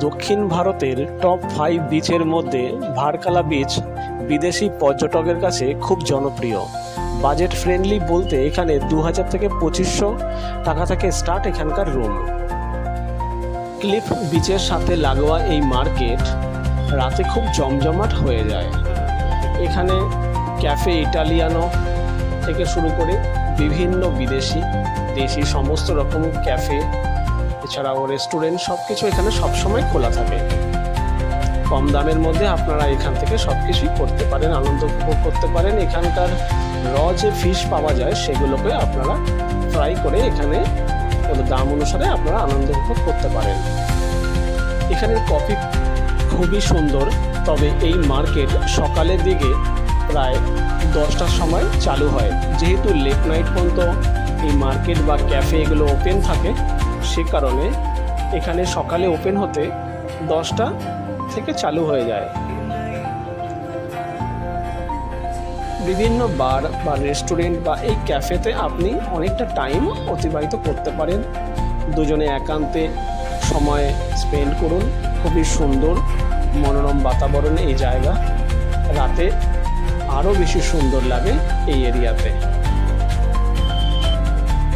দক্ষিণ ভারতের টপ 5 বিচের মধ্যে ভারকালা বিচ বিদেশি পর্যটকের কাছে খুব জনপ্রিয়। বাজেট ফ্রেন্ডলি বলতে এখানে 2000 থেকে 2500 টাকা থেকে স্টার্ট এখানকার রুম। ক্লিফ বিচের সাথে লাগোয়া এই মার্কেট রাতে খুব জমজমাট হয়ে যায়। এখানে ক্যাফে ইটালিয়ানো থেকে শুরু করে বিভিন্ন বিদেশি দেশি সমস্ত রকম ক্যাফে, এছাড়াও রেস্টুরেন্ট সব কিছু এখানে সবসময় খোলা থাকে। কম দামের মধ্যে আপনারা এখান থেকে সব কিছুই করতে পারেন, আনন্দ উপভোগ করতে পারেন। এখানকার যে ফিশ পাওয়া যায় সেগুলোকে আপনারা ফ্রাই করে এখানে দাম অনুসারে আপনারা আনন্দ উপভোগ করতে পারেন। এখানের কফি খুবই সুন্দর, তবে এই মার্কেট সকালের দিকে প্রায় 10টার সময় চালু হয়। যেহেতু লেট নাইট পর্যন্ত এই মার্কেট বা ক্যাফে এগুলো ওপেন থাকে, সে কারণে এখানে সকালে ওপেন হতে 10টা থেকে চালু হয়ে যায়। বিভিন্ন বার বা রেস্টুরেন্ট বা এই ক্যাফেতে আপনি অনেকটা টাইম অতিবাহিত করতে পারেন। দুজনে একান্তে সময় স্পেন্ড করুন। খুবই সুন্দর মনোরম বাতাবরণে এই জায়গা, রাতে আরও বেশি সুন্দর লাগে এই এরিয়াতে।